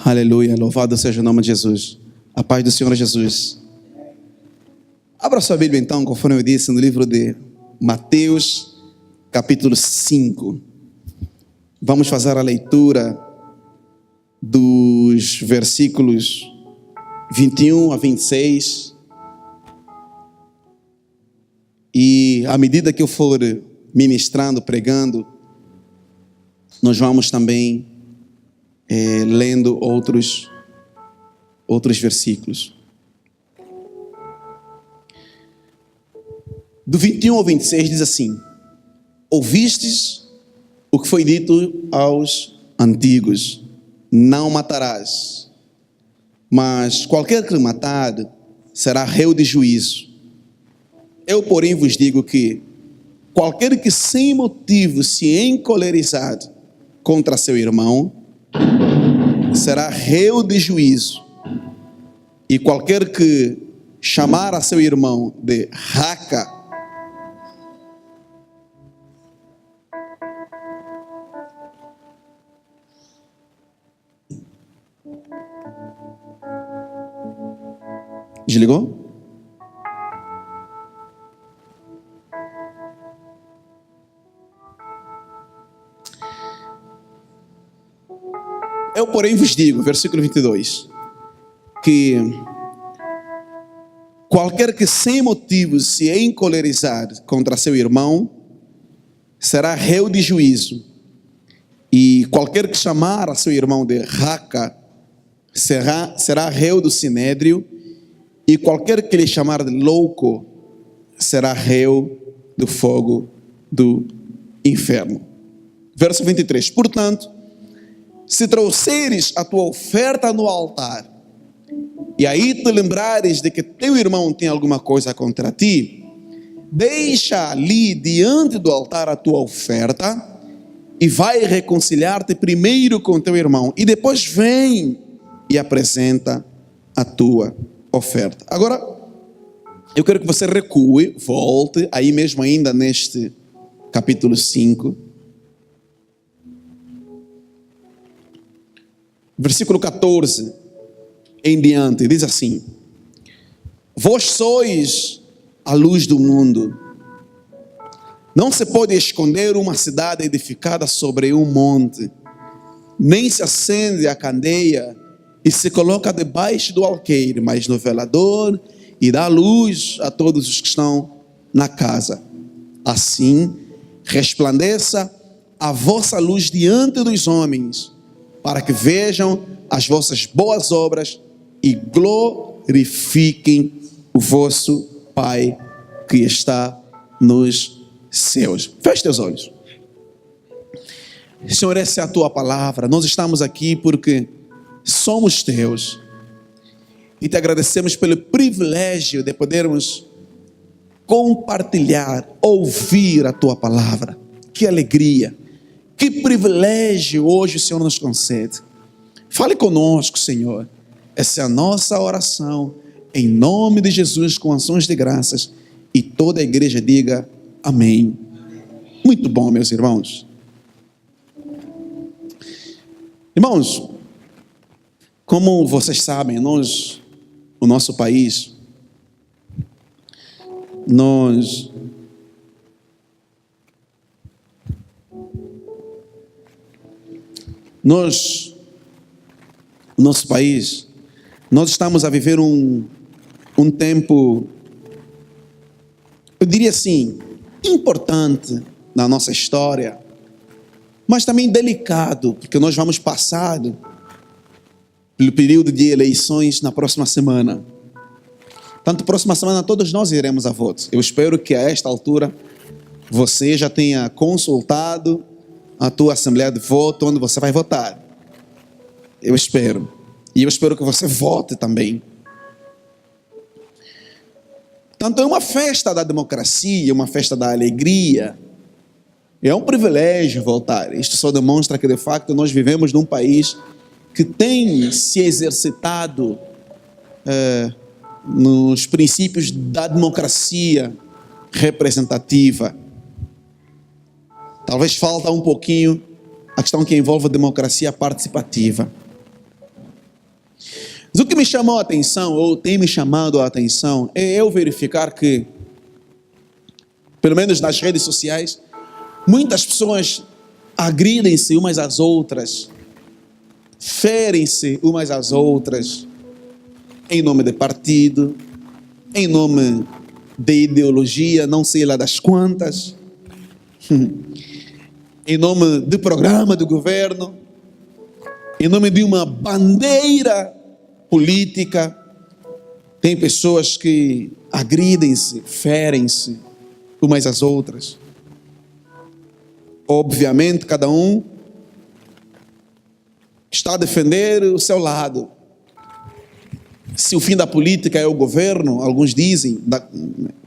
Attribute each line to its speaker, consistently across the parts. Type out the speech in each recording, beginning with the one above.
Speaker 1: Aleluia, louvado seja o nome de Jesus. A paz do Senhor Jesus. Abra sua Bíblia então, conforme eu disse, no livro de Mateus, capítulo 5. Vamos fazer a leitura dos versículos 21 a 26. E à medida que eu for ministrando, pregando, nós vamos também lendo outros versículos. Do 21 ao 26 diz assim: ouvistes o que foi dito aos antigos: não matarás, mas qualquer que matar será réu de juízo. Eu, porém, vos digo que qualquer que sem motivo se encolerizar contra seu irmão será réu de juízo. E qualquer que chamar a seu irmão de raca desligou? Eu, porém, vos digo, versículo 22, que qualquer que sem motivo se encolerizar contra seu irmão será réu de juízo. E qualquer que chamar a seu irmão de raca será réu do sinédrio. E qualquer que lhe chamar de louco será réu do fogo do inferno. Verso 23. Portanto, se trouxeres a tua oferta no altar, e aí te lembrares de que teu irmão tem alguma coisa contra ti, deixa ali diante do altar a tua oferta, e vai reconciliar-te primeiro com teu irmão, e depois vem e apresenta a tua oferta. Agora, eu quero que você recue, volte, aí mesmo ainda neste capítulo 5, versículo 14 em diante, diz assim: vós sois a luz do mundo. Não se pode esconder uma cidade edificada sobre um monte, nem se acende a candeia e se coloca debaixo do alqueire, mas no velador, e dá luz a todos os que estão na casa. Assim, resplandeça a vossa luz diante dos homens, para que vejam as vossas boas obras e glorifiquem o vosso Pai que está nos céus. Feche teus olhos. Senhor, essa é a tua palavra. Nós estamos aqui porque somos teus e te agradecemos pelo privilégio de podermos compartilhar, ouvir a tua palavra. Que alegria, que privilégio hoje o Senhor nos concede. Fale conosco, Senhor. Essa é a nossa oração, em nome de Jesus, com ações de graças, e toda a igreja diga amém. Muito bom, meus irmãos. Irmãos, como vocês sabem, o nosso país, nós estamos a viver um tempo, eu diria assim, importante na nossa história, mas também delicado, porque nós vamos passar pelo período de eleições na próxima semana. Tanto próxima semana todos nós iremos a votos. Eu espero que a esta altura você já tenha consultado a tua assembleia de voto onde você vai votar. Eu espero. E eu espero que você vote também. Tanto é uma festa da democracia, uma festa da alegria. É um privilégio votar. Isto só demonstra que de facto nós vivemos num país que tem se exercitado nos princípios da democracia representativa. Talvez falta um pouquinho a questão que envolve a democracia participativa. Mas o que me chamou a atenção, ou tem me chamado a atenção, é eu verificar que, pelo menos nas redes sociais, muitas pessoas agridem-se umas às outras, ferem-se umas às outras, em nome de partido, em nome de ideologia, não sei lá das quantas, em nome do programa do governo, em nome de uma bandeira política. Tem pessoas que agridem-se, ferem-se umas às outras. Obviamente, cada um está a defender o seu lado. Se o fim da política é o governo, alguns dizem,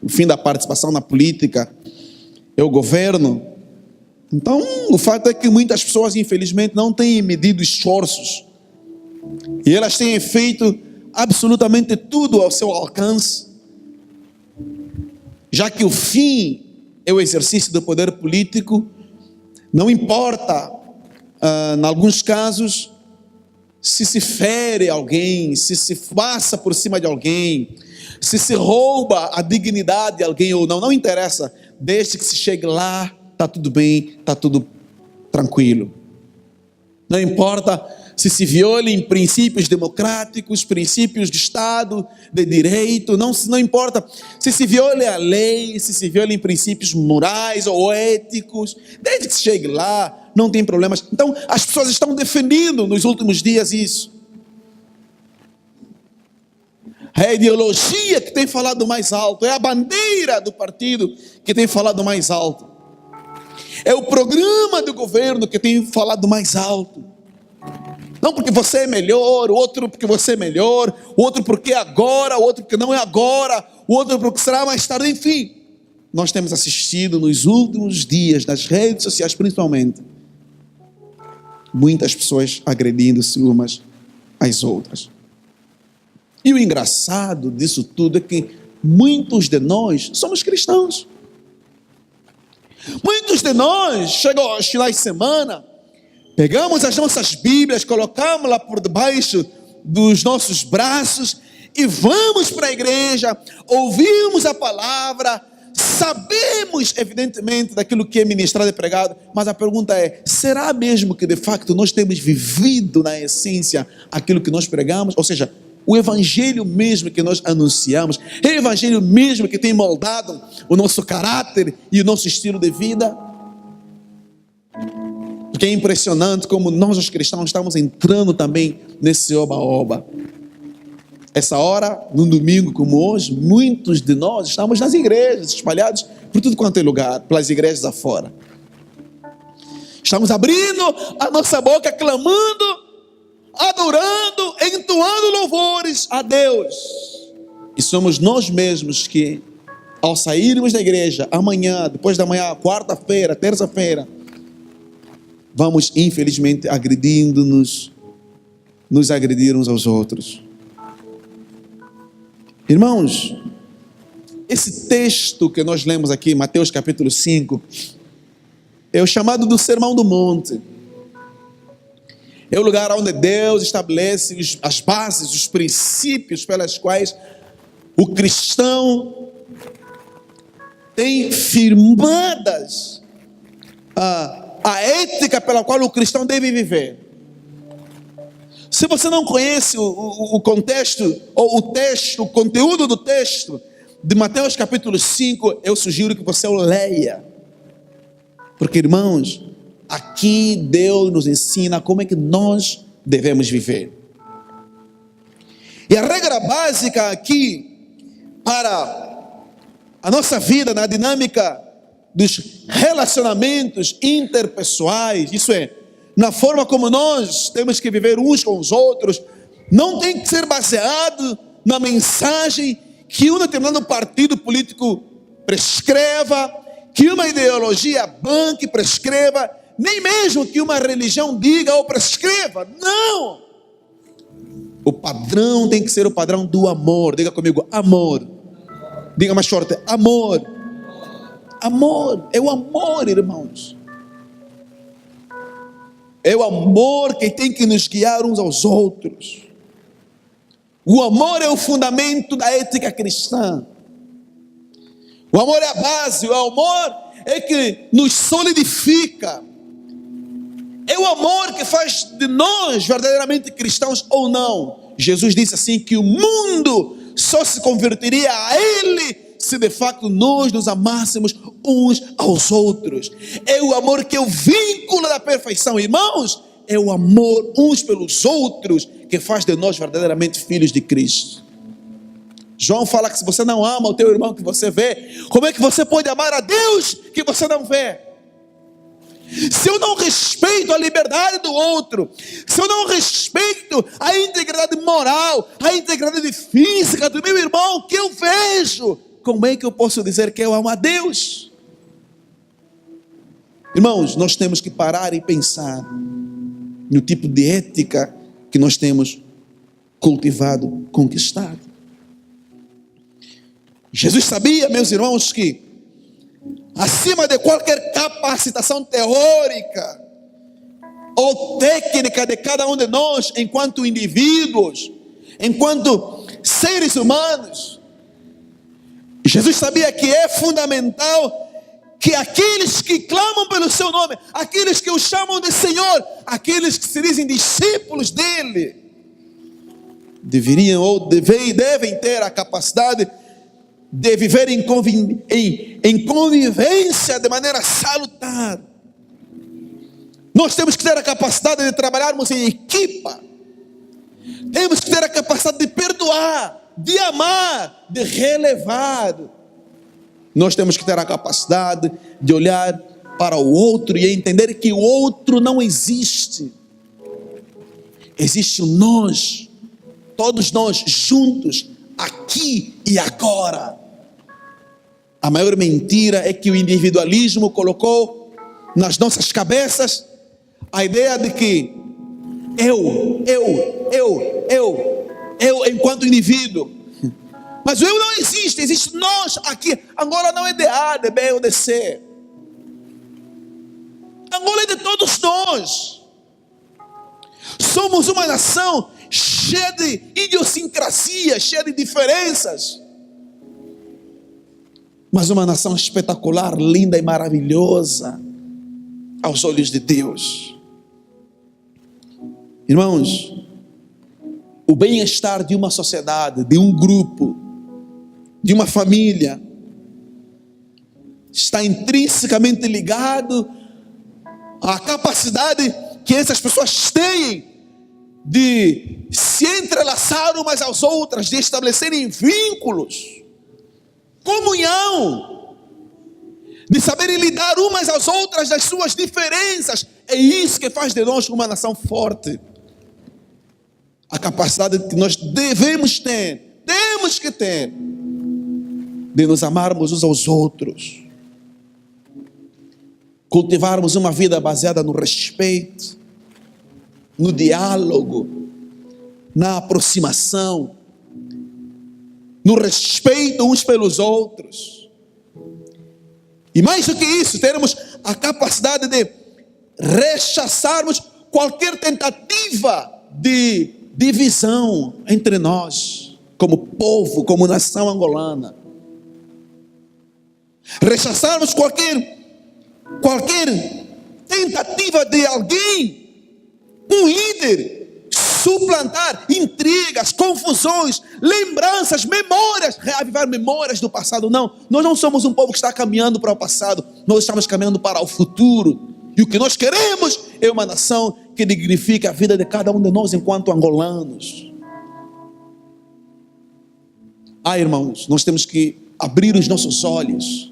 Speaker 1: o fim da participação na política é o governo. Então, o fato é que muitas pessoas, infelizmente, não têm medido esforços. E elas têm feito absolutamente tudo ao seu alcance, já que o fim é o exercício do poder político. Não importa, em alguns casos, se fere alguém, se passa por cima de alguém, se rouba a dignidade de alguém ou não, não interessa, desde que se chegue lá, está tudo bem, está tudo tranquilo. Não importa se violem princípios democráticos, princípios de Estado, de direito, não importa se viole a lei, se violem princípios morais ou éticos, desde que se chegue lá, não tem problemas. Então, as pessoas estão defendendo nos últimos dias isso. É a ideologia que tem falado mais alto, é a bandeira do partido que tem falado mais alto, é o programa do governo que tem falado mais alto. Não porque você é melhor, o outro porque você é melhor, o outro porque é agora, o outro porque não é agora, o outro porque será mais tarde, enfim. Nós temos assistido nos últimos dias, nas redes sociais principalmente, muitas pessoas agredindo-se umas às outras. E o engraçado disso tudo é que muitos de nós somos cristãos. Muitos de nós, chegam aos finais de semana, pegamos as nossas Bíblias, colocamos-la por debaixo dos nossos braços e vamos para a igreja, ouvimos a palavra, sabemos evidentemente daquilo que é ministrado e pregado, mas a pergunta é, será mesmo que de facto nós temos vivido na essência aquilo que nós pregamos? Ou seja, o evangelho mesmo que nós anunciamos, é o evangelho mesmo que tem moldado o nosso caráter e o nosso estilo de vida? Porque é impressionante como nós os cristãos estamos entrando também nesse oba-oba. Essa hora, num domingo como hoje, muitos de nós estamos nas igrejas, espalhados por tudo quanto é lugar, pelas igrejas afora. Estamos abrindo a nossa boca, clamando, adorando, entoando louvores a Deus. E somos nós mesmos que, ao sairmos da igreja, amanhã, depois da manhã, quarta-feira, terça-feira, vamos infelizmente nos agredir uns aos outros. Irmãos, esse texto que nós lemos aqui, Mateus capítulo 5, é o chamado do Sermão do Monte. É o lugar onde Deus estabelece as bases, os princípios pelas quais o cristão tem firmadas a ética pela qual o cristão deve viver. Se você não conhece o contexto, ou o texto, o conteúdo do texto de Mateus capítulo 5, eu sugiro que você o leia. Porque, irmãos, aqui Deus nos ensina como é que nós devemos viver. E a regra básica aqui, para a nossa vida, na dinâmica dos relacionamentos interpessoais, isso é, na forma como nós temos que viver uns com os outros, não tem que ser baseado na mensagem que um determinado partido político prescreva, que uma ideologia banque, prescreva, nem mesmo que uma religião diga ou prescreva. Não! O padrão tem que ser o padrão do amor. Diga comigo, amor. Diga mais forte, amor. Amor, é o amor, irmãos. É o amor que tem que nos guiar uns aos outros. O amor é o fundamento da ética cristã. O amor é a base, o amor é que nos solidifica. É o amor que faz de nós verdadeiramente cristãos ou não. Jesus disse assim que o mundo só se converteria a Ele se de fato nós nos amássemos uns aos outros. É o amor que é o vínculo da perfeição, irmãos. É o amor uns pelos outros que faz de nós verdadeiramente filhos de Cristo. João fala que se você não ama o teu irmão que você vê, como é que você pode amar a Deus que você não vê? Se eu não respeito a liberdade do outro, se eu não respeito a integridade moral, a integridade física do meu irmão que eu vejo, como é que eu posso dizer que eu amo a Deus? Irmãos, nós temos que parar e pensar no tipo de ética que nós temos cultivado, conquistado. Jesus sabia, meus irmãos, que acima de qualquer capacitação teórica ou técnica de cada um de nós, enquanto indivíduos, enquanto seres humanos, Jesus sabia que é fundamental que aqueles que clamam pelo seu nome, aqueles que o chamam de Senhor, aqueles que se dizem discípulos dele, deveriam ou devem ter a capacidade de viver em convivência de maneira salutar. Nós temos que ter a capacidade de trabalharmos em equipa. Temos que ter a capacidade de perdoar, de amar, de relevar. Nós temos que ter a capacidade de olhar para o outro e entender que o outro não existe. Existe o nós, todos nós juntos, aqui e agora. A maior mentira é que o individualismo colocou nas nossas cabeças a ideia de que eu enquanto indivíduo. Mas o eu não existe, existe nós aqui. Angola não é de A, de B ou de C. Angola é de todos nós. Somos uma nação cheia de idiosincrasia, cheia de diferenças. Mas uma nação espetacular, linda e maravilhosa aos olhos de Deus. Irmãos, o bem-estar de uma sociedade, de um grupo, de uma família, está intrinsecamente ligado à capacidade que essas pessoas têm de se entrelaçar umas às outras, de estabelecerem vínculos, comunhão, de saberem lidar umas às outras das suas diferenças. É isso que faz de nós uma nação forte. A capacidade que nós devemos ter, temos que ter, de nos amarmos uns aos outros, cultivarmos uma vida baseada no respeito, no diálogo, na aproximação, no respeito uns pelos outros. E mais do que isso, termos a capacidade de rechaçarmos qualquer tentativa de divisão entre nós, como povo, como nação angolana. Rechaçarmos qualquer tentativa de alguém, um líder, suplantar intrigas, confusões, lembranças, memórias, reavivar memórias do passado. Não, nós não somos um povo que está caminhando para o passado, nós estamos caminhando para o futuro. E o que nós queremos é uma nação que dignifique a vida de cada um de nós enquanto angolanos. Irmãos, nós temos que abrir os nossos olhos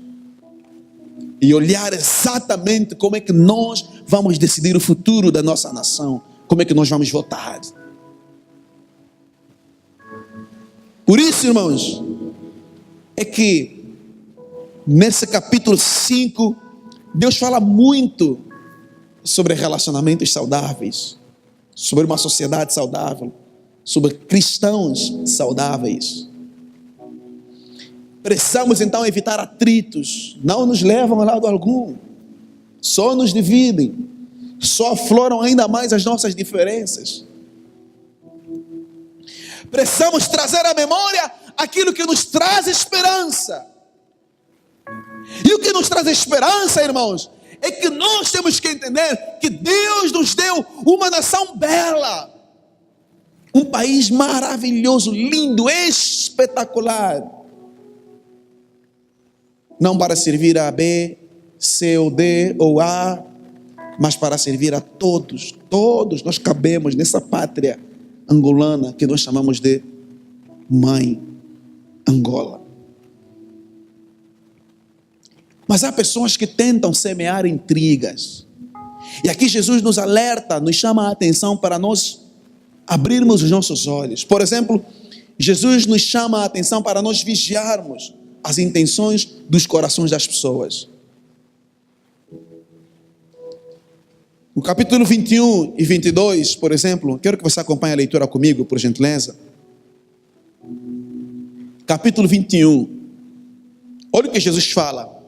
Speaker 1: e olhar exatamente como é que nós vamos decidir o futuro da nossa nação, como é que nós vamos votar. Por isso, irmãos, é que nesse capítulo 5, Deus fala muito sobre relacionamentos saudáveis, sobre uma sociedade saudável, sobre cristãos saudáveis. Precisamos então evitar atritos, não nos levam a lado algum, só nos dividem. só afloram ainda mais as nossas diferenças. Precisamos trazer à memória aquilo que nos traz esperança. E o que nos traz esperança, irmãos, é que nós temos que entender que Deus nos deu uma nação bela, um país maravilhoso, lindo, espetacular. Não para servir a B, C ou D ou A, mas para servir a todos. Todos nós cabemos nessa pátria angolana que nós chamamos de Mãe Angola. Mas há pessoas que tentam semear intrigas. E aqui Jesus nos alerta, nos chama a atenção para nós abrirmos os nossos olhos. Por exemplo, Jesus nos chama a atenção para nós vigiarmos as intenções dos corações das pessoas. No capítulo 21 e 22, por exemplo, quero que você acompanhe a leitura comigo, por gentileza. Capítulo 21. Olha o que Jesus fala.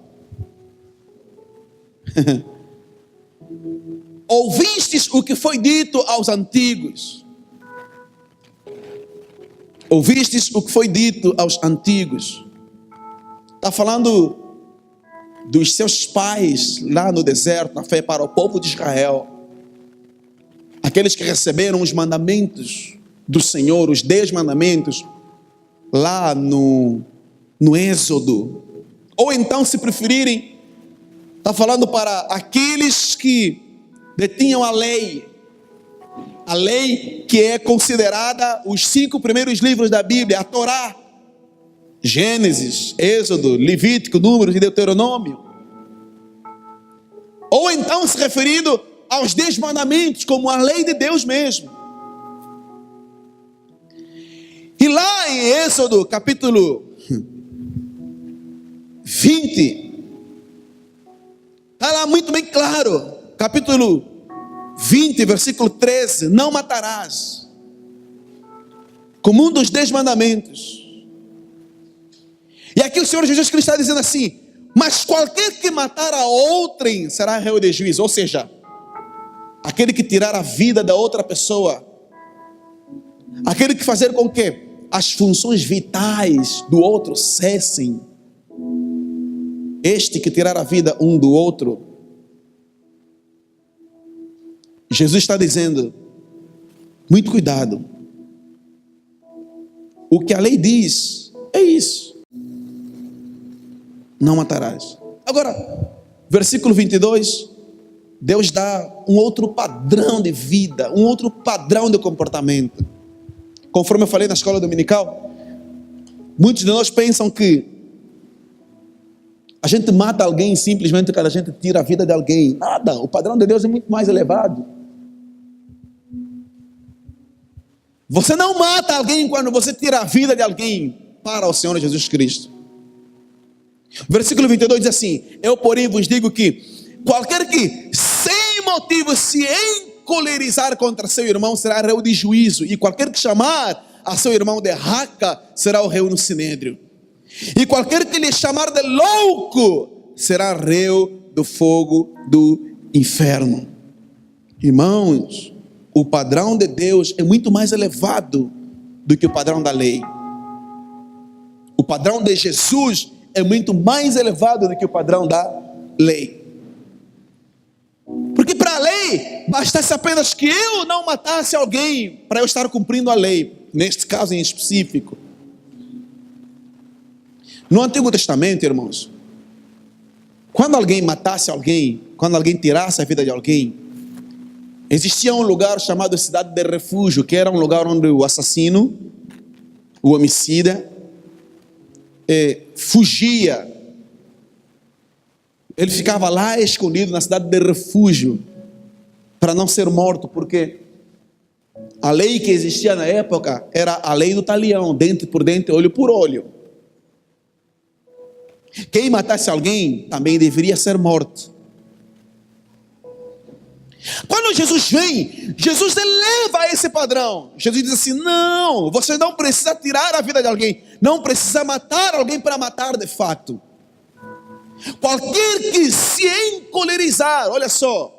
Speaker 1: Ouvistes o que foi dito aos antigos. Ouvistes o que foi dito aos antigos. Está falando dos seus pais lá no deserto, na fé para o povo de Israel. Aqueles que receberam os mandamentos do Senhor, os 10 mandamentos, lá no Êxodo. Ou então, se preferirem, está falando para aqueles que detinham a lei que é considerada os 5 primeiros livros da Bíblia, a Torá. Gênesis, Êxodo, Levítico, Números e Deuteronômio. Ou então se referindo aos 10 mandamentos, como a lei de Deus mesmo. E lá em Êxodo, capítulo 20, está lá muito bem claro, capítulo 20, versículo 13, não matarás, como um dos 10 mandamentos. E aqui o Senhor Jesus Cristo está dizendo assim: mas qualquer que matar a outrem será réu de juízo. Ou seja, aquele que tirar a vida da outra pessoa, aquele que fazer com que as funções vitais do outro cessem, este que tirar a vida um do outro. Jesus está dizendo: muito cuidado, o que a lei diz é isso. Não matarás. Agora, versículo 22, Deus dá um outro padrão de vida, um outro padrão de comportamento. Conforme eu falei na escola dominical, muitos de nós pensam que a gente mata alguém simplesmente quando a gente tira a vida de alguém. Nada, o padrão de Deus é muito mais elevado. Você não mata alguém quando você tira a vida de alguém para o Senhor Jesus Cristo. Versículo 22 diz assim: eu porém vos digo que qualquer que sem motivo se encolerizar contra seu irmão será réu de juízo, e qualquer que chamar a seu irmão de raca será o réu no sinédrio, e qualquer que lhe chamar de louco será réu do fogo do inferno. Irmãos, o padrão de Deus é muito mais elevado do que o padrão da lei. O padrão de Jesus é muito mais elevado do que o padrão da lei. Porque para a lei, bastasse apenas que eu não matasse alguém para eu estar cumprindo a lei, neste caso em específico. No Antigo Testamento, irmãos, quando alguém matasse alguém, quando alguém tirasse a vida de alguém, existia um lugar chamado cidade de refúgio, que era um lugar onde o assassino, o homicida, fugia. Ele ficava lá escondido na cidade de refúgio para não ser morto, porque a lei que existia na época era a lei do talião, dente por dente, olho por olho. Quem matasse alguém também deveria ser morto. Quando Jesus vem, Jesus eleva esse padrão. Jesus diz assim: não, você não precisa tirar a vida de alguém, não precisa matar alguém para matar de fato. Qualquer que se encolerizar, olha só,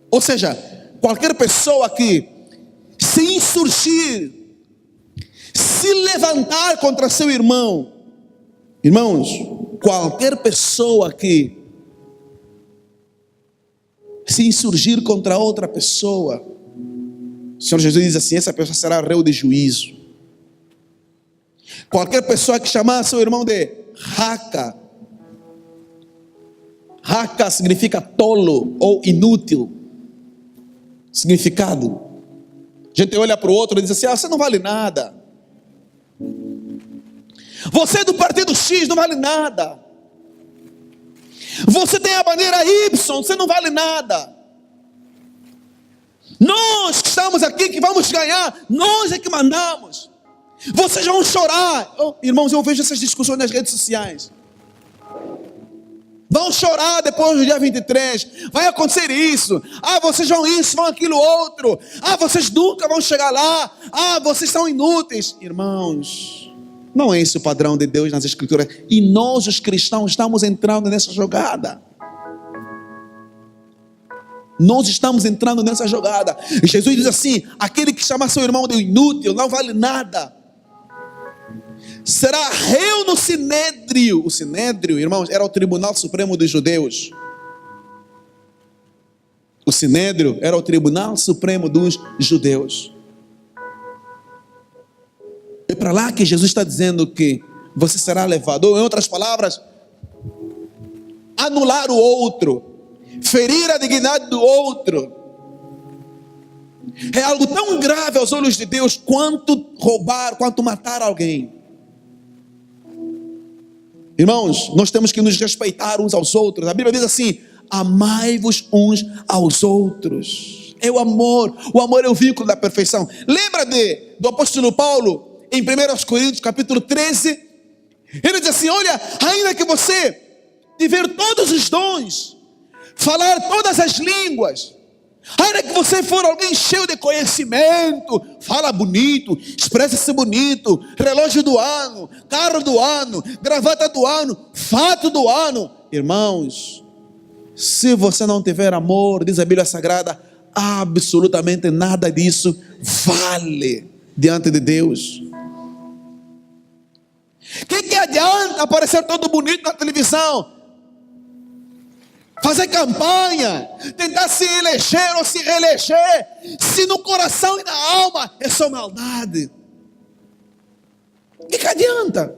Speaker 1: Ou seja, qualquer pessoa que se insurgir, se levantar contra seu irmão, irmãos, qualquer pessoa que se insurgir contra outra pessoa, o Senhor Jesus diz assim: essa pessoa será réu de juízo. Qualquer pessoa que chamar seu irmão de raca, raca significa tolo ou inútil. Significado: a gente olha para o outro e diz assim: você não vale nada. Você é do partido X, não vale nada. Você tem a bandeira Y, você não vale nada. Nós que estamos aqui, que vamos ganhar, nós é que mandamos. Vocês vão chorar. Irmãos, eu vejo essas discussões nas redes sociais. Vão chorar depois do dia 23. Vai acontecer isso. Vocês vão isso, vão aquilo outro. Vocês nunca vão chegar lá. Vocês são inúteis. Irmãos, não é esse o padrão de Deus nas Escrituras. E nós, os cristãos, estamos entrando nessa jogada. Nós estamos entrando nessa jogada. E Jesus diz assim: aquele que chama seu irmão de inútil, não vale nada, será réu no Sinédrio. O Sinédrio, irmãos, era o Tribunal Supremo dos Judeus. O Sinédrio era o Tribunal Supremo dos Judeus. É para lá que Jesus está dizendo que você será levado. Ou, em outras palavras, anular o outro, ferir a dignidade do outro, é algo tão grave aos olhos de Deus quanto roubar, quanto matar alguém. Irmãos, nós temos que nos respeitar uns aos outros. A Bíblia diz assim: amai-vos uns aos outros. É o amor é o vínculo da perfeição. Lembra do apóstolo Paulo em 1 Coríntios capítulo 13? Ele diz assim: olha, ainda que você tiver todos os dons, falar todas as línguas, ainda que você for alguém cheio de conhecimento, fala bonito, expressa-se bonito, relógio do ano, carro do ano, gravata do ano, fato do ano, irmãos, se você não tiver amor, diz a Bíblia Sagrada, absolutamente nada disso vale diante de Deus. Que adianta aparecer todo bonito na televisão, fazer campanha, tentar se eleger ou se reeleger, se no coração e na alma é só maldade? Que adianta?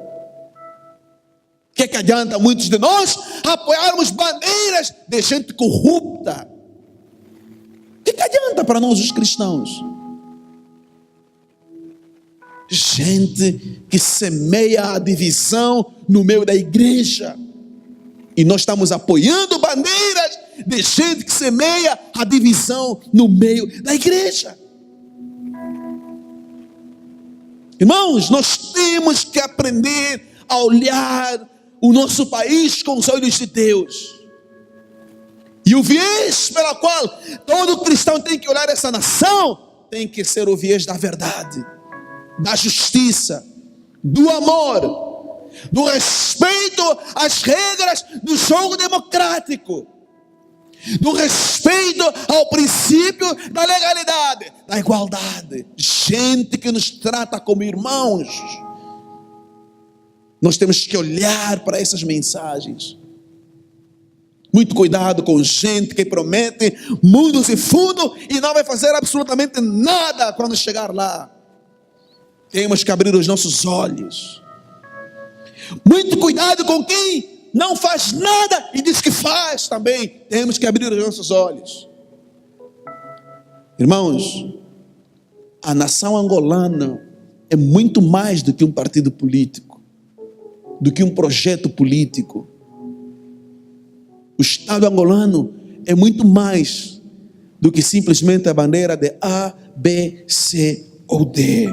Speaker 1: Que adianta muitos de nós apoiarmos bandeiras de gente corrupta? Que adianta para nós os cristãos? Gente que semeia a divisão no meio da igreja. E nós estamos apoiando bandeiras de gente que semeia a divisão no meio da igreja. Irmãos, nós temos que aprender a olhar o nosso país com os olhos de Deus. E o viés pela qual todo cristão tem que olhar essa nação tem que ser o viés da verdade, da justiça, do amor, do respeito às regras do jogo democrático, do respeito ao princípio da legalidade, da igualdade. Gente que nos trata como irmãos. Nós temos que olhar para essas mensagens. Muito cuidado com gente que promete mundos e fundos e não vai fazer absolutamente nada quando chegar lá. Temos que abrir os nossos olhos. Muito cuidado com quem não faz nada e diz que faz também. Temos que abrir os nossos olhos. Irmãos, a nação angolana é muito mais do que um partido político, do que um projeto político. O Estado angolano é muito mais do que simplesmente a bandeira de A, B, C ou D.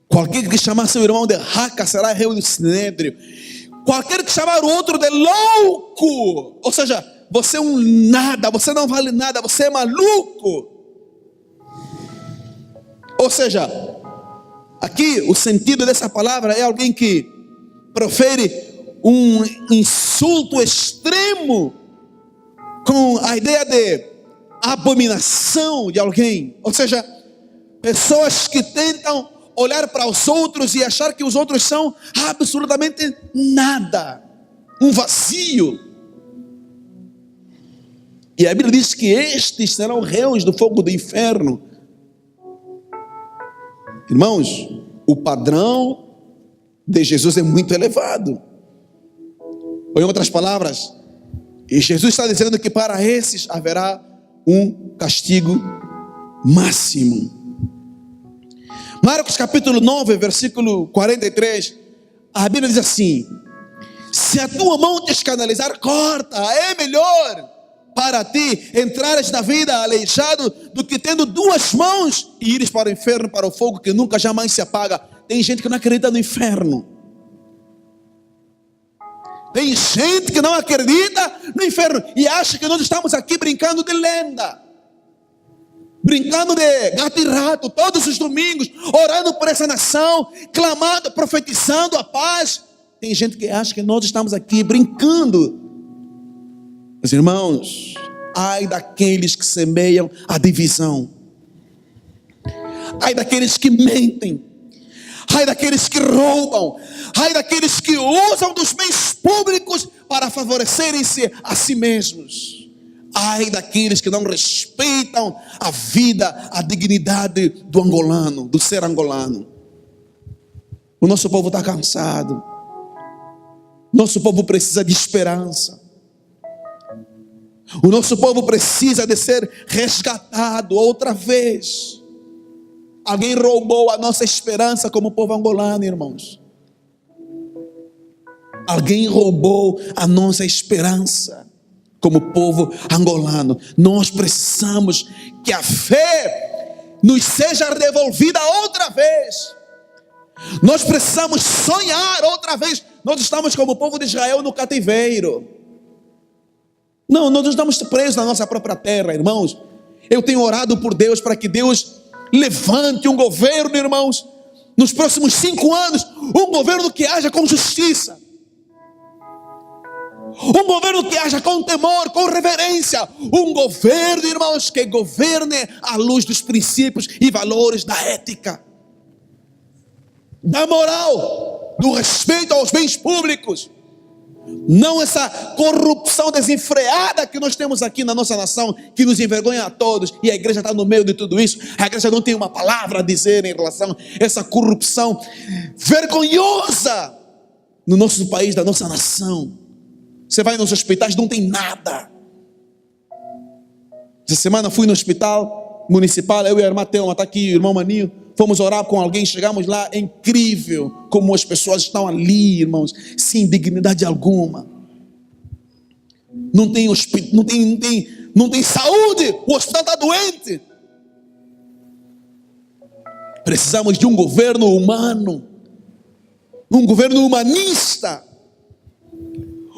Speaker 1: Qualquer que chamar seu irmão de raca será réu do Sinédrio. Qualquer que chamar o outro de louco, ou seja, você é um nada, você não vale nada, você é maluco. Ou seja, aqui o sentido dessa palavra é alguém que profere um insulto extremo com a ideia de abominação de alguém. Ou seja, pessoas que tentam olhar para os outros e achar que os outros são absolutamente nada, um vazio. E a Bíblia diz que estes serão réus do fogo do inferno. Irmãos, o padrão de Jesus é muito elevado. Ou em outras palavras, Jesus está dizendo que para esses haverá um castigo máximo. Marcos capítulo 9, versículo 43, a Bíblia diz assim: se a tua mão te escandalizar, corta. É melhor para ti entrares na vida aleijado do que tendo duas mãos e ires para o inferno, para o fogo que nunca jamais se apaga. Tem gente que não acredita no inferno. Tem gente que não acredita no inferno e acha que nós estamos aqui brincando de lenda, brincando de gato e rato todos os domingos, orando por essa nação, clamando, profetizando a paz. Tem gente que acha que nós estamos aqui brincando. Meus irmãos, ai daqueles que semeiam a divisão, ai daqueles que mentem, ai daqueles que roubam, ai daqueles que usam dos bens públicos para favorecerem-se a si mesmos. Ai daqueles que não respeitam a vida, a dignidade do angolano, do ser angolano. O nosso povo está cansado. Nosso povo precisa de esperança. O nosso povo precisa de ser resgatado outra vez. Alguém roubou a nossa esperança como povo angolano, irmãos. Alguém roubou a nossa esperança como povo angolano. Nós precisamos que a fé nos seja devolvida outra vez. Nós precisamos sonhar outra vez. Nós estamos como o povo de Israel no cativeiro. Não, nós não estamos presos na nossa própria terra, irmãos. Eu tenho orado por Deus para que Deus levante um governo, irmãos, nos próximos 5 anos, um governo que haja com justiça, um governo que haja com temor, com reverência, um governo, irmãos, que governe à luz dos princípios e valores da ética, da moral, do respeito aos bens públicos. Não essa corrupção desenfreada que nós temos aqui na nossa nação, que nos envergonha a todos, e a igreja está no meio de tudo isso. A igreja não tem uma palavra a dizer em relação a essa corrupção vergonhosa no nosso país, da nossa nação. Você vai nos hospitais, não tem nada. Essa semana fui no hospital municipal, eu e a irmã Thelma, está aqui o irmão Maninho. Fomos orar com alguém, chegamos lá, é incrível como as pessoas estão ali, irmãos, sem dignidade alguma. Não tem saúde, o hospital está doente. Precisamos de um governo humano, um governo humanista,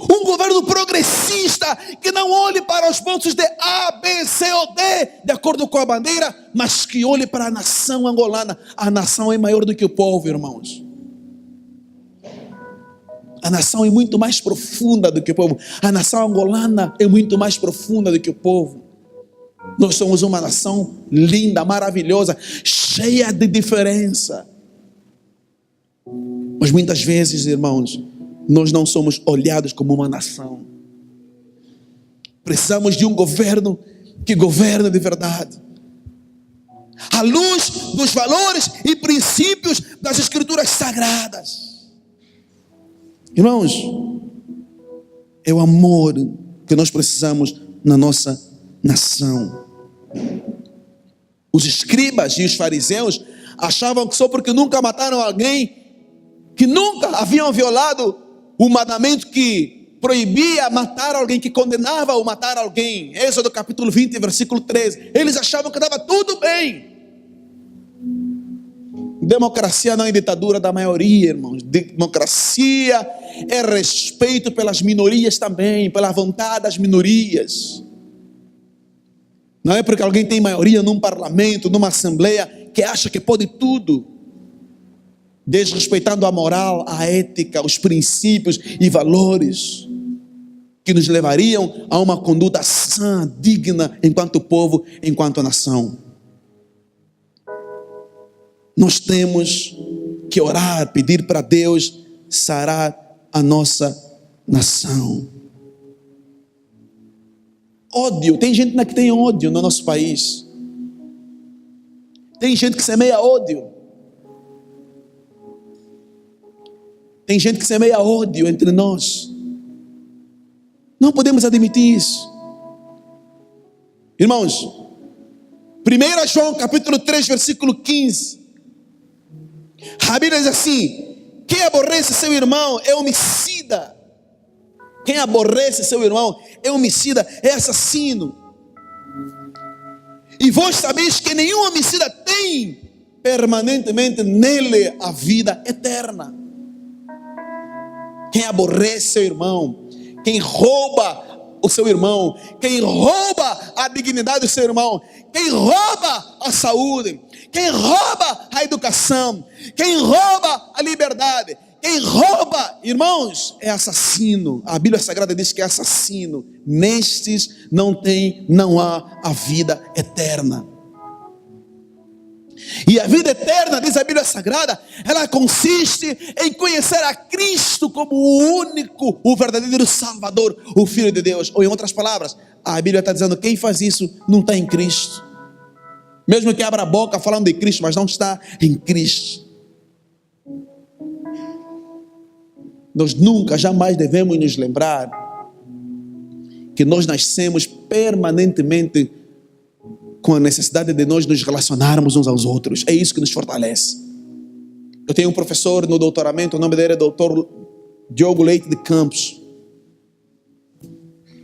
Speaker 1: um governo progressista, que não olhe para os pontos de A, B, C ou D, de acordo com a bandeira, mas que olhe para a nação angolana. A nação é maior do que o povo, irmãos. A nação é muito mais profunda do que o povo. A nação angolana é muito mais profunda do que o povo. Nós somos uma nação linda, maravilhosa, cheia de diferença. Mas muitas vezes, irmãos, nós não somos olhados como uma nação. Precisamos de um governo que governe de verdade, à luz dos valores e princípios das Escrituras Sagradas. Irmãos, é o amor que nós precisamos na nossa nação. Os escribas e os fariseus achavam que só porque nunca mataram alguém, que nunca haviam violado o mandamento que proibia matar alguém, que condenava o matar alguém, Êxodo capítulo 20, versículo 13, eles achavam que estava tudo bem. Democracia não é ditadura da maioria, irmãos. Democracia é respeito pelas minorias também, pela vontade das minorias. Não é porque alguém tem maioria num parlamento, numa assembleia, que acha que pode tudo, desrespeitando a moral, a ética, os princípios e valores que nos levariam a uma conduta sã, digna, enquanto povo, enquanto nação. Nós temos que orar, pedir para Deus sarar a nossa nação. Ódio, tem gente que tem ódio no nosso país. Tem gente que semeia ódio. Tem gente que semeia ódio entre nós. Não podemos admitir isso. Irmãos, 1 João capítulo 3, versículo 15. A Bíblia diz assim: quem aborrece seu irmão é homicida. Quem aborrece seu irmão é homicida, é assassino. E vós sabeis que nenhum homicida tem permanentemente nele a vida eterna. Quem aborrece seu irmão, quem rouba o seu irmão, quem rouba a dignidade do seu irmão, quem rouba a saúde, quem rouba a educação, quem rouba a liberdade, quem rouba, irmãos, é assassino. A Bíblia Sagrada diz que é assassino. Nestes não há a vida eterna. E a vida eterna, diz a Bíblia Sagrada, ela consiste em conhecer a Cristo como o único, o verdadeiro Salvador, o Filho de Deus. Ou em outras palavras, a Bíblia está dizendo: quem faz isso não está em Cristo. Mesmo que abra a boca falando de Cristo, mas não está em Cristo. Nós nunca, jamais devemos nos lembrar que nós nascemos permanentemente com a necessidade de nós nos relacionarmos uns aos outros. É isso que nos fortalece. Eu tenho um professor no doutoramento, o nome dele é Dr. Diogo Leite de Campos,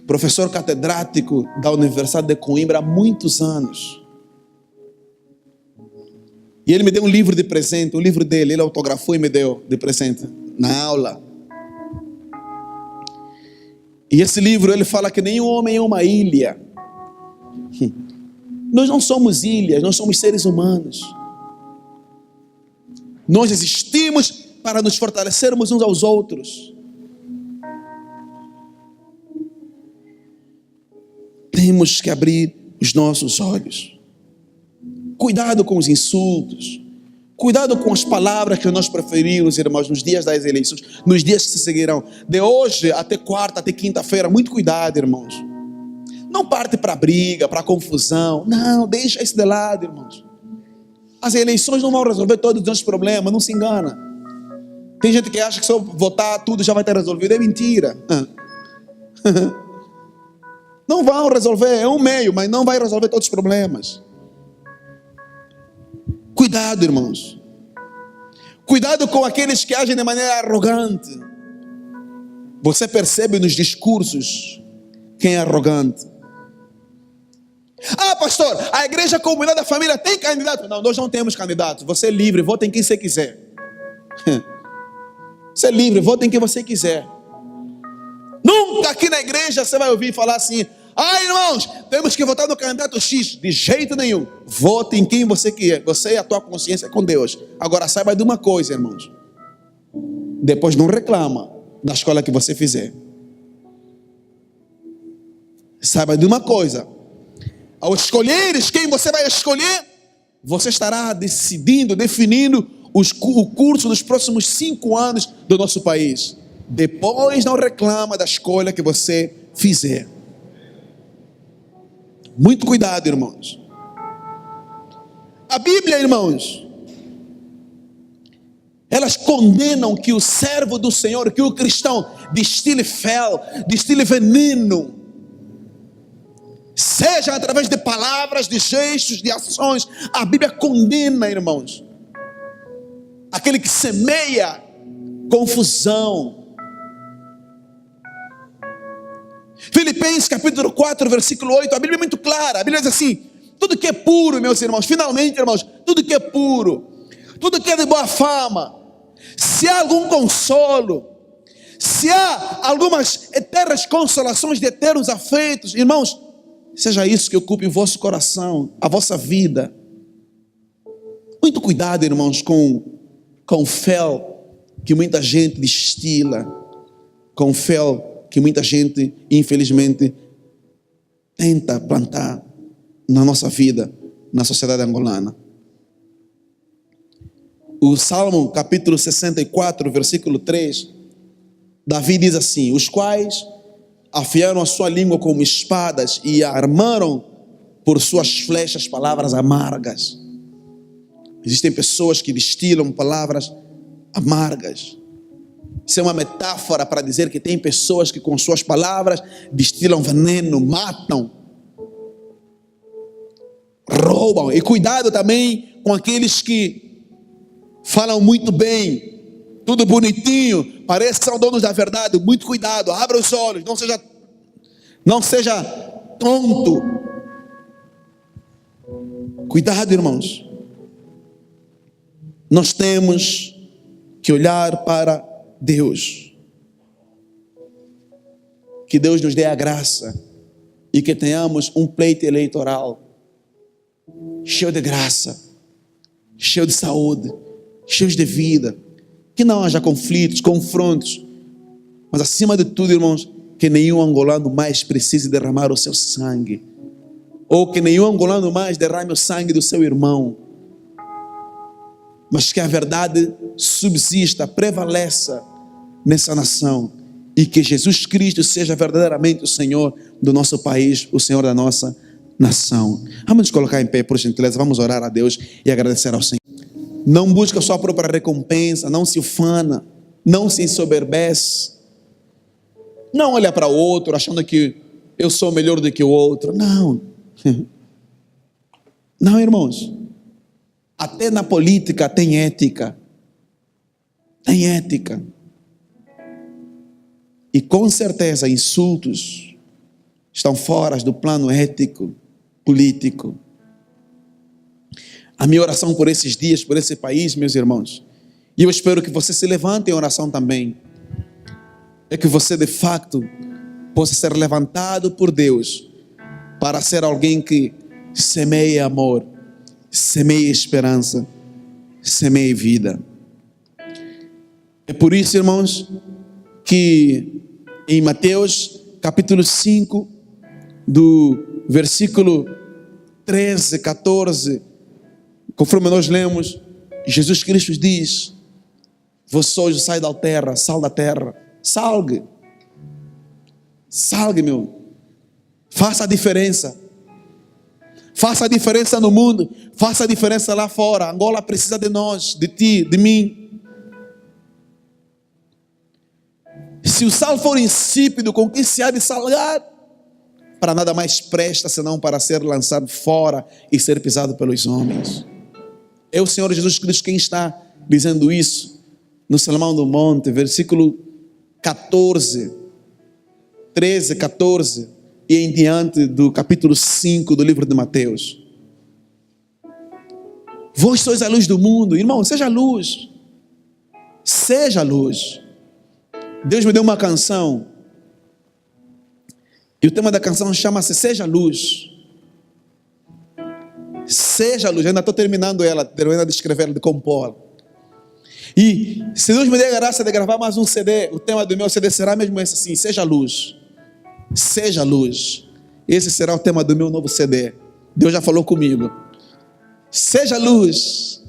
Speaker 1: professor catedrático da Universidade de Coimbra há muitos anos. E ele me deu um livro de presente, o livro dele, ele autografou e me deu de presente na aula. E esse livro, ele fala que nenhum homem é uma ilha. Nós não somos ilhas, nós somos seres humanos. Nós existimos para nos fortalecermos uns aos outros. Temos que abrir os nossos olhos. Cuidado com os insultos. Cuidado com as palavras que nós preferimos, irmãos, nos dias das eleições, nos dias que se seguirão. De hoje até quarta, até quinta-feira, muito cuidado, irmãos. Não parte para briga, para confusão. Não, deixa isso de lado, irmãos. As eleições não vão resolver todos os nossos problemas, não se engana. Tem gente que acha que se eu votar tudo já vai ter resolvido. É mentira. Não vão resolver, é um meio, mas não vai resolver todos os problemas. Cuidado, irmãos. Cuidado com aqueles que agem de maneira arrogante. Você percebe nos discursos quem é arrogante. Ah, pastor, a igreja comunidade da família tem candidato? Não, nós não temos candidato. Você é livre, vote em quem você quiser. Você é livre, vote em quem você quiser. Nunca aqui na igreja você vai ouvir falar assim: ah, irmãos, temos que votar no candidato X. De jeito nenhum. Vote em quem você quer. Você e a tua consciência com Deus. Agora saiba de uma coisa, irmãos. Depois não reclama da escolha que você fizer. Saiba de uma coisa. Ao escolheres quem você vai escolher, você estará decidindo, definindo o curso dos próximos 5 anos do nosso país. Depois não reclama da escolha que você fizer. Muito cuidado, irmãos. A Bíblia, irmãos, elas condenam que o servo do Senhor, que o cristão destile fel, destile veneno, seja através de palavras, de gestos, de ações. A Bíblia condena, irmãos, aquele que semeia confusão. Filipenses capítulo 4, versículo 8, a Bíblia é muito clara. A Bíblia diz assim: tudo que é puro, meus irmãos, finalmente, irmãos, tudo que é puro, tudo que é de boa fama, se há algum consolo, se há algumas eternas consolações de eternos afeitos, irmãos, seja isso que ocupe o vosso coração, a vossa vida. Muito cuidado, irmãos, com o fel que muita gente destila, com o fel que muita gente, infelizmente, tenta plantar na nossa vida, na sociedade angolana. O Salmo capítulo 64, versículo 3, Davi diz assim: os quais afiaram a sua língua como espadas e armaram por suas flechas palavras amargas. Existem pessoas que destilam palavras amargas. Isso é uma metáfora para dizer que tem pessoas que com suas palavras destilam veneno, matam, roubam. E cuidado também com aqueles que falam muito bem, tudo bonitinho, parece que são donos da verdade. Muito cuidado, abra os olhos, não seja tonto. Cuidado, irmãos. Nós temos que olhar para Deus. Que Deus nos dê a graça e que tenhamos um pleito eleitoral cheio de graça, cheio de saúde, cheio de vida. Que não haja conflitos, confrontos, mas acima de tudo, irmãos, que nenhum angolano mais precise derramar o seu sangue, ou que nenhum angolano mais derrame o sangue do seu irmão, mas que a verdade subsista, prevaleça nessa nação, e que Jesus Cristo seja verdadeiramente o Senhor do nosso país, o Senhor da nossa nação. Vamos nos colocar em pé, por gentileza, vamos orar a Deus e agradecer ao Senhor. Não busca a sua própria recompensa, não se ufana, não se ensoberbece, não olha para o outro achando que eu sou melhor do que o outro. Não, não, irmãos. Até na política tem ética. Tem ética. E com certeza insultos estão fora do plano ético, político. A minha oração por esses dias, por esse país, meus irmãos, e eu espero que você se levante em oração também, é que você de fato possa ser levantado por Deus para ser alguém que semeie amor, semeie esperança, semeie vida. É por isso, irmãos, que em Mateus capítulo 5, do versículo 13, 14, conforme nós lemos, Jesus Cristo diz: vós sois o sal da terra, sal da terra. Salgue, meu, faça a diferença. Faça a diferença no mundo, faça a diferença lá fora. Angola precisa de nós, de ti, de mim. Se o sal for insípido, com que se há de salgar? Para nada mais presta, senão para ser lançado fora e ser pisado pelos homens. É o Senhor Jesus Cristo quem está dizendo isso no Sermão do Monte, versículo 14, 13, 14 e em diante do capítulo 5 do livro de Mateus. Vós sois a luz do mundo. Irmão, seja luz. Seja luz. Deus me deu uma canção e o tema da canção chama-se Seja Luz. Seja luz. Eu ainda estou terminando de escrever, de compor. E se Deus me der a graça de gravar mais um CD, o tema do meu CD será mesmo esse assim: seja luz. Seja luz. Esse será o tema do meu novo CD. Deus já falou comigo. Seja luz.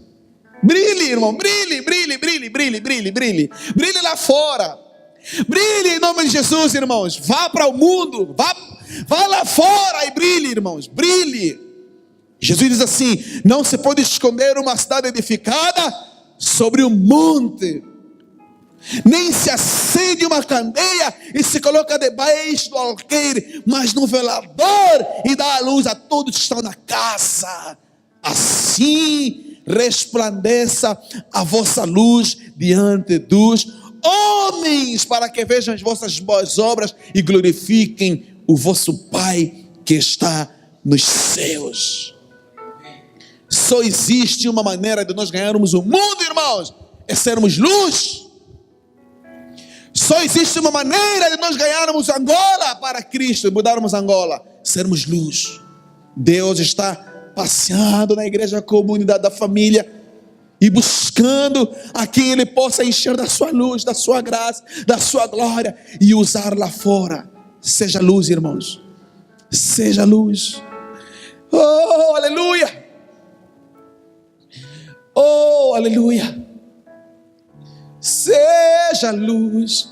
Speaker 1: Brilhe, irmão, brilhe, brilhe, brilhe, brilhe, brilhe, brilhe. Brilhe lá fora. Brilhe em nome de Jesus, irmãos. Vá para o mundo, vá lá fora e brilhe, irmãos. Brilhe. Jesus diz assim: não se pode esconder uma cidade edificada sobre um monte, nem se acende uma candeia e se coloca debaixo do alqueire, mas no velador, e dá a luz a todos que estão na casa. Assim resplandeça a vossa luz diante dos homens, para que vejam as vossas boas obras e glorifiquem o vosso Pai que está nos céus. Só existe uma maneira de nós ganharmos o mundo, irmãos, é sermos luz. Só existe uma maneira de nós ganharmos Angola para Cristo, mudarmos Angola, sermos luz. Deus está passeando na igreja, comunidade da família, e buscando a quem Ele possa encher da sua luz, da sua graça, da sua glória e usar lá fora. Seja luz, irmãos. Seja luz. Oh, aleluia. Oh, aleluia. Seja luz.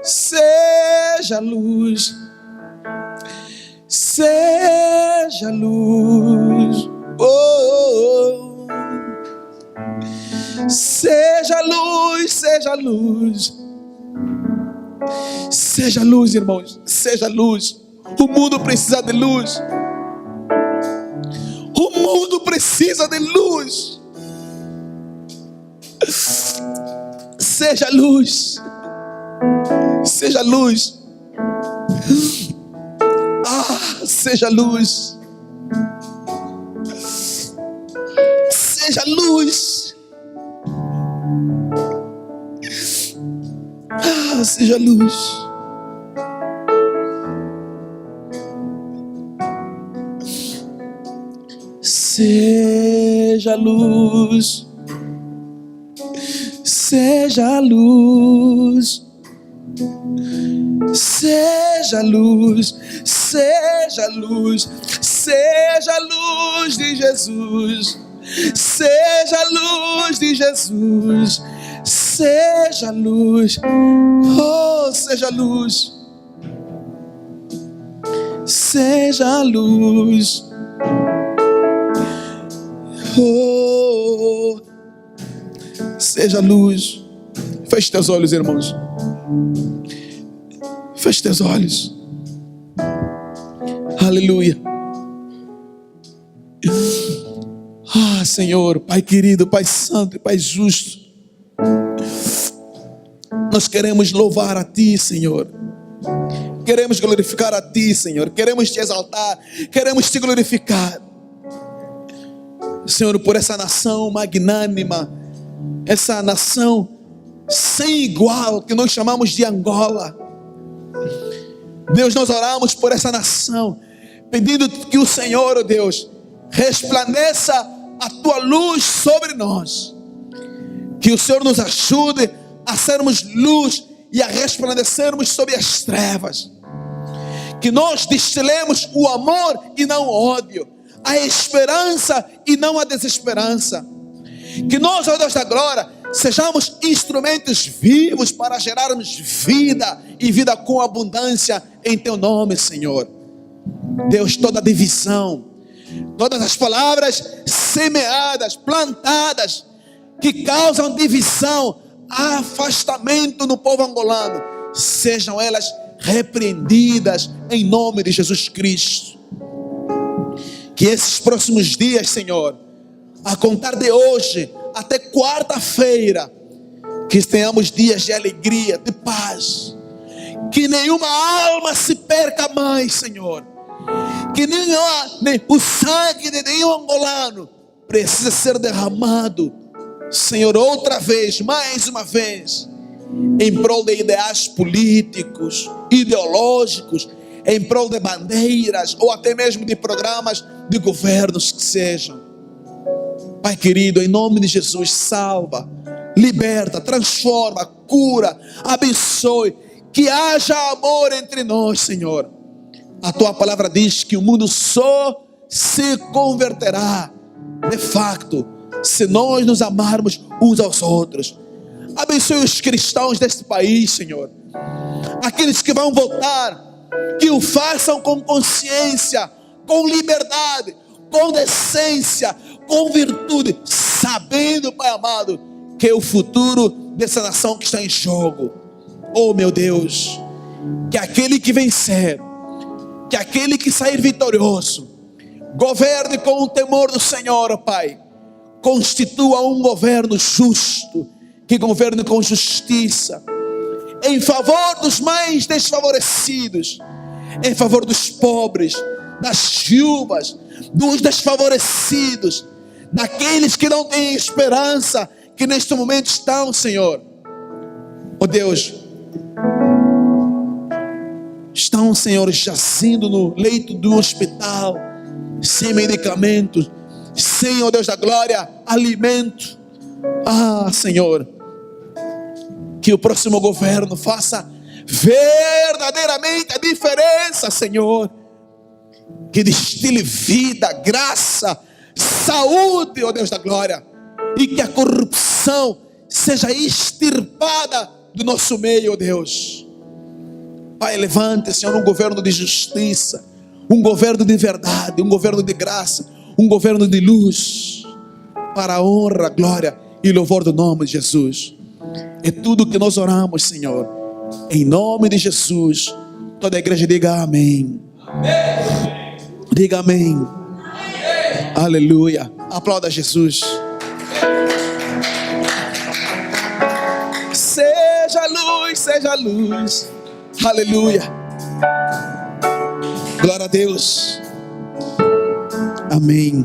Speaker 1: Seja luz. Seja luz. Oh, seja luz, seja luz. Seja luz, irmãos. Seja luz. O mundo precisa de luz. O mundo precisa de luz. Seja luz. Seja luz. Ah, seja luz. Seja luz. Ah, seja luz. Seja luz. Seja luz. Seja luz. Seja luz. Seja luz de Jesus. Seja luz de Jesus. Seja luz. Oh, seja luz. Seja luz. Oh, seja luz. Feche teus olhos, irmãos. Feche teus olhos. Aleluia. Ah, Senhor, Pai querido, Pai santo e Pai justo, nós queremos louvar a Ti, Senhor. Queremos glorificar a Ti, Senhor. Queremos Te exaltar. Queremos Te glorificar, Senhor, por essa nação magnânima, essa nação sem igual que nós chamamos de Angola. Deus, nós oramos por essa nação, pedindo que o Senhor, oh Deus, resplandeça a Tua luz sobre nós. Que o Senhor nos ajude a sermos luz e a resplandecermos sobre as trevas. Que nós destilemos o amor e não o ódio, a esperança e não a desesperança. Que nós, ó Deus da glória, sejamos instrumentos vivos para gerarmos vida e vida com abundância em Teu nome, Senhor. Deus, toda divisão, todas as palavras semeadas, plantadas, que causam divisão, afastamento no povo angolano, sejam elas repreendidas em nome de Jesus Cristo. Que esses próximos dias, Senhor, a contar de hoje até quarta-feira, que tenhamos dias de alegria, de paz. Que nenhuma alma se perca mais, Senhor. Que nem o sangue de nenhum angolano precisa ser derramado, Senhor, outra vez, mais uma vez, em prol de ideais políticos, ideológicos, em prol de bandeiras, ou até mesmo de programas de governos que sejam. Pai querido, em nome de Jesus, salva, liberta, transforma, cura, abençoe, que haja amor entre nós, Senhor. A Tua palavra diz que o mundo só se converterá, de facto, se nós nos amarmos uns aos outros. Abençoe os cristãos deste país, Senhor. Aqueles que vão votar, que o façam com consciência, com liberdade, com decência, com virtude, sabendo, Pai amado, que é o futuro dessa nação que está em jogo. Oh, meu Deus, que aquele que vencer, que aquele que sair vitorioso, governe com o temor do Senhor, oh Pai. Constitua um governo justo, que governe com justiça, em favor dos mais desfavorecidos, em favor dos pobres, das viúvas, dos desfavorecidos, daqueles que não têm esperança, que neste momento estão, Senhor, oh Deus, estão, Senhor, jazendo no leito do hospital, sem medicamentos, sem, ó Deus da glória, alimento. Senhor, que o próximo governo faça verdadeiramente a diferença, Senhor. Que destile vida, graça, saúde, ó Deus da glória. E que a corrupção seja extirpada do nosso meio, ó Deus. Pai, levante, Senhor, um governo de justiça, um governo de verdade, um governo de graça, um governo de luz, para a honra, glória e louvor do nome de Jesus. É tudo que nós oramos, Senhor, em nome de Jesus. Toda a igreja diga amém. Amém. Diga amém. Amém. Aleluia. Aplauda Jesus. Seja luz, seja luz. Aleluia. Glória a Deus. Amém.